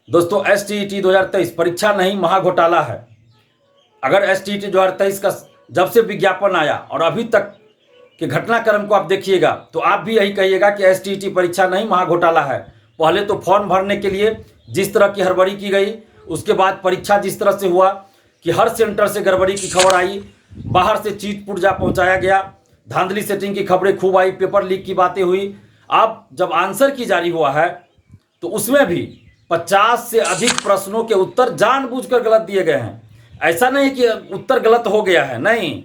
दोस्तों एसटीईटी 2023 परीक्षा नहीं महाघोटाला है। अगर एसटीईटी 2023 का जब से विज्ञापन आया और अभी तक के घटनाक्रम को आप देखिएगा तो आप भी यही कहिएगा कि एसटीईटी परीक्षा नहीं महाघोटाला है। पहले तो फॉर्म भरने के लिए जिस तरह की हड़बड़ी की गई, उसके बाद परीक्षा जिस तरह से हुआ कि हर सेंटर से गड़बड़ी की खबर आई, बाहर से चीट पुर्जा पहुंचाया गया, धांधली सेटिंग की खबरें खूब आई, पेपर लीक की बातें हुई। अब जब आंसर की जारी हुआ है तो उसमें भी 50 से अधिक प्रश्नों के उत्तर जानबूझकर गलत दिए गए हैं। ऐसा नहीं कि उत्तर गलत हो गया है, नहीं,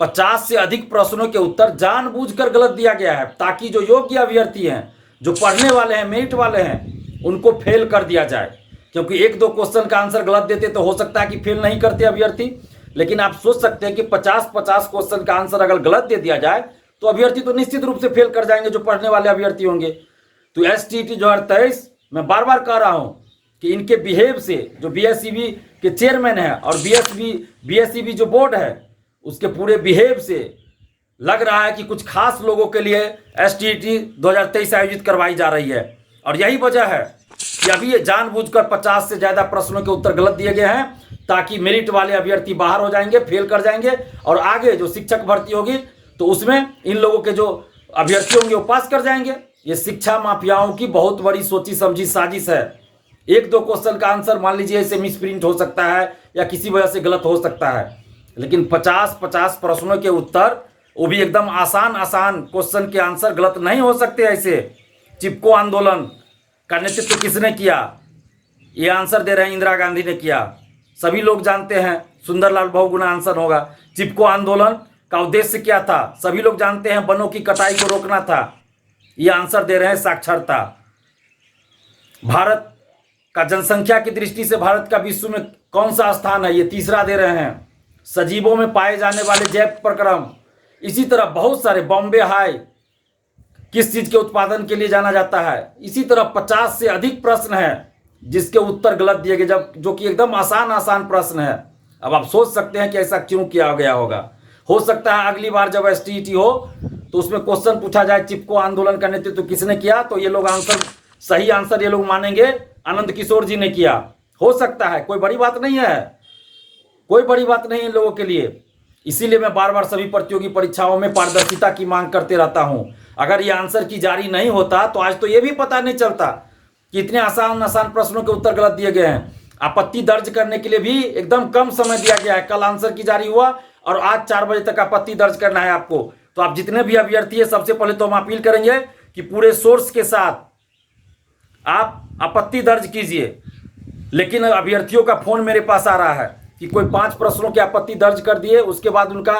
50 से अधिक प्रश्नों के उत्तर जानबूझकर गलत दिया गया है ताकि जो योग्य अभ्यर्थी हैं, जो पढ़ने वाले हैं, मेरिट वाले हैं, उनको फेल कर दिया जाए। क्योंकि एक दो क्वेश्चन का आंसर गलत देते तो हो सकता है कि फेल नहीं करते अभ्यर्थी, लेकिन आप सोच सकते हैं कि 50-50 क्वेश्चन का आंसर अगर गलत दे दिया जाए तो अभ्यर्थी तो निश्चित रूप से फेल कर जाएंगे, जो पढ़ने वाले अभ्यर्थी होंगे। तो एसटीईटी 2023 मैं बार बार कह रहा हूं कि इनके बिहेव से जो बीएसईबी के चेयरमैन है और बीएसईबी जो बोर्ड है, उसके पूरे बिहेव से लग रहा है कि कुछ खास लोगों के लिए एसटीईटी 2023 आयोजित करवाई जा रही है। और यही वजह है कि अभी ये जानबूझकर 50 से ज़्यादा प्रश्नों के उत्तर गलत दिए गए हैं ताकि मेरिट वाले अभ्यर्थी बाहर हो जाएंगे, फेल कर जाएंगे, और आगे जो शिक्षक भर्ती होगी तो उसमें इन लोगों के जो अभ्यर्थी होंगे वो पास कर जाएंगे। ये शिक्षा माफियाओं की बहुत बड़ी सोची समझी साजिश है। एक दो क्वेश्चन का आंसर मान लीजिए ऐसे मिसप्रिंट हो सकता है या किसी वजह से गलत हो सकता है, लेकिन 50-50 प्रश्नों के उत्तर, वो भी एकदम आसान क्वेश्चन के आंसर गलत नहीं हो सकते। ऐसे चिपको आंदोलन का नेतृत्व किसने किया? ये आंसर दे रहे हैं इंदिरा गांधी ने किया, सभी लोग जानते हैं। सुंदरलाल बहुगुणा आंसर होगा। चिपको आंदोलन का उद्देश्य क्या था? सभी लोग जानते हैं, वनों की कटाई को रोकना था। ये आंसर दे रहे हैं साक्षरता। भारत का जनसंख्या की दृष्टि से भारत का विश्व में कौन सा स्थान है? ये तीसरा दे रहे हैं। सजीवों में पाए जाने वाले जैव प्रक्रम, इसी तरह बहुत सारे। बॉम्बे हाई किस चीज के उत्पादन के लिए जाना जाता है? इसी तरह 50 से अधिक प्रश्न है जिसके उत्तर गलत दिए गए, जब जो कि एकदम आसान प्रश्न है। अब आप सोच सकते हैं कि ऐसा क्यों किया गया होगा। हो सकता है अगली बार जब एसटीईटी हो तो उसमें क्वेश्चन पूछा जाए चिपको आंदोलन का नेतृत्व किसने किया, तो ये लोग सही आंसर ये लोग मानेंगे आनंद किशोर जी ने किया। हो सकता है, कोई बड़ी बात नहीं है, कोई बड़ी बात नहीं इन लोगों के लिए। इसीलिए मैं बार बार सभी प्रतियोगी परीक्षाओं में पारदर्शिता की मांग करते रहता हूं। अगर ये आंसर की जारी नहीं होता तो आज तो ये भी पता नहीं चलता कि इतने आसान प्रश्नों के उत्तर गलत दिए गए हैं। आपत्ति दर्ज करने के लिए भी एकदम कम समय दिया गया है। कल आंसर की जारी हुआ और आज 4 बजे तक आपत्ति दर्ज करना है आपको। तो आप जितने भी अभ्यर्थी है, सबसे पहले तो हम अपील करेंगे कि पूरे सोर्स के साथ आप आपत्ति दर्ज कीजिए। लेकिन अभ्यर्थियों का फोन मेरे पास आ रहा है कि कोई 5 प्रश्नों की आपत्ति दर्ज कर दिए, उसके बाद उनका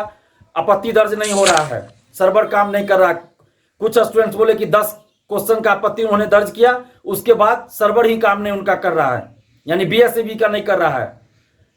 आपत्ति दर्ज नहीं हो रहा है, सर्वर काम नहीं कर रहा। कुछ स्टूडेंट्स बोले कि 10 क्वेश्चन का आपत्ति उन्होंने दर्ज किया, उसके बाद सर्वर ही काम नहीं उनका कर रहा है, यानी बीएसईबी का नहीं कर रहा है।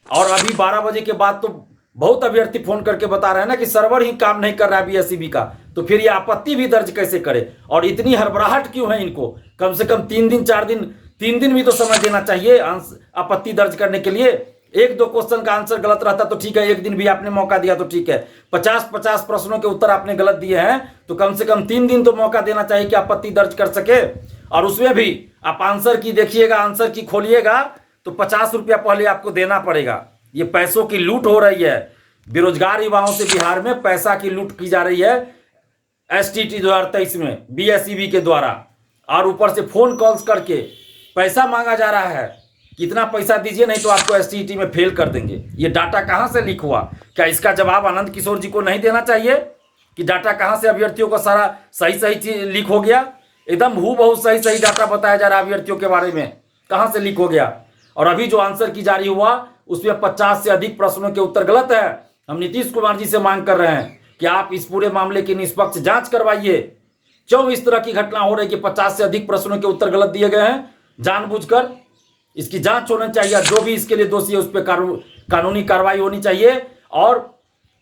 और अभी 12 बजे के बाद तो बहुत अभ्यर्थी फोन करके बता रहे हैं ना कि सर्वर ही काम नहीं कर रहा है बीएसईबी का, तो फिर ये आपत्ति भी दर्ज कैसे करे? और इतनी हड़बड़ाहट क्यों है इनको? कम से कम 3 दिन 4 दिन 3 दिन भी तो समय देना चाहिए आपत्ति दर्ज करने के लिए। एक दो क्वेश्चन का आंसर गलत रहता तो ठीक है, एक दिन भी आपने मौका दिया तो ठीक है। 50-50 प्रश्नों के उत्तर आपने गलत दिए हैं तो कम से कम 3 दिन तो मौका देना चाहिए कि आपत्ति दर्ज कर सके। और उसमें भी आप आंसर की देखिएगा, आंसर की खोलिएगा तो 50 रुपया पहले आपको देना पड़ेगा। ये पैसों की लूट हो रही है। बेरोजगार युवाओं से बिहार में पैसा की लूट की जा रही है एसटीईटी 2023 में बीएसईबी के द्वारा। और ऊपर से फोन कॉल्स करके पैसा मांगा जा रहा है, कितना पैसा दीजिए नहीं तो आपको एसटीईटी में फेल कर देंगे। ये डाटा कहां से लीक हुआ? क्या इसका जवाब आनंद किशोर जी को नहीं देना चाहिए कि डाटा कहां से अभ्यर्थियों का सारा सही चीज लीक हो गया? एकदम हूबहू सही डाटा बताया जा रहा है अभ्यर्थियों के बारे में, कहां से लीक हो गया? और अभी जो आंसर की जारी हुआ उसमें 50 से अधिक प्रश्नों के उत्तर गलत है। हम नीतीश कुमार जी से मांग कर रहे हैं कि आप इस पूरे मामले की निष्पक्ष जांच करवाइए। क्यों इस तरह की घटना हो रही है कि 50 से अधिक प्रश्नों के उत्तर गलत दिए गए हैं जानबूझकर? इसकी जांच होनी चाहिए। जो भी इसके लिए दोषी है उस पर कानूनी कार्रवाई होनी चाहिए। और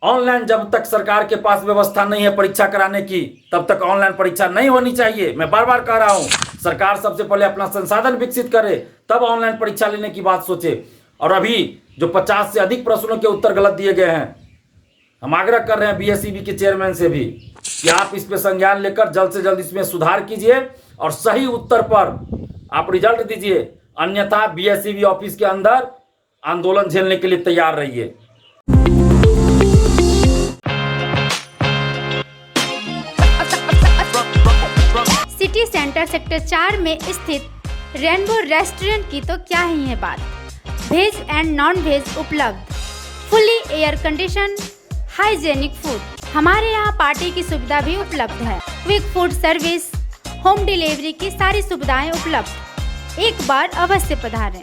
ऑनलाइन जब तक सरकार के पास व्यवस्था नहीं है परीक्षा कराने की, तब तक ऑनलाइन परीक्षा नहीं होनी चाहिए। मैं बार बार कह रहा हूं, सरकार सबसे पहले अपना संसाधन विकसित करे, तब ऑनलाइन परीक्षा लेने की बात सोचे। और अभी जो 50 से अधिक प्रश्नों के उत्तर गलत दिए गए हैं, हम आग्रह कर रहे हैं बीएसईबी के चेयरमैन से भी कि आप इस पे संज्ञान लेकर जल्द से जल्द इसमें सुधार कीजिए और सही उत्तर पर आप रिजल्ट दीजिए। अन्यथा बीएसईबी ऑफिस के अंदर आंदोलन झेलने के लिए तैयार रहिए। सिटी सेंटर सेक्टर 4 में स्थित रेनबो रेस्टोरेंट की तो क्या ही है बात। वेज एंड नॉन वेज उपलब्ध, fully air condition, hygienic food. हमारे यहाँ पार्टी की सुविधा भी उपलब्ध है। Quick food service, home delivery की सारी सुविधाएं उपलब्ध। एक बार अवश्य पधारें।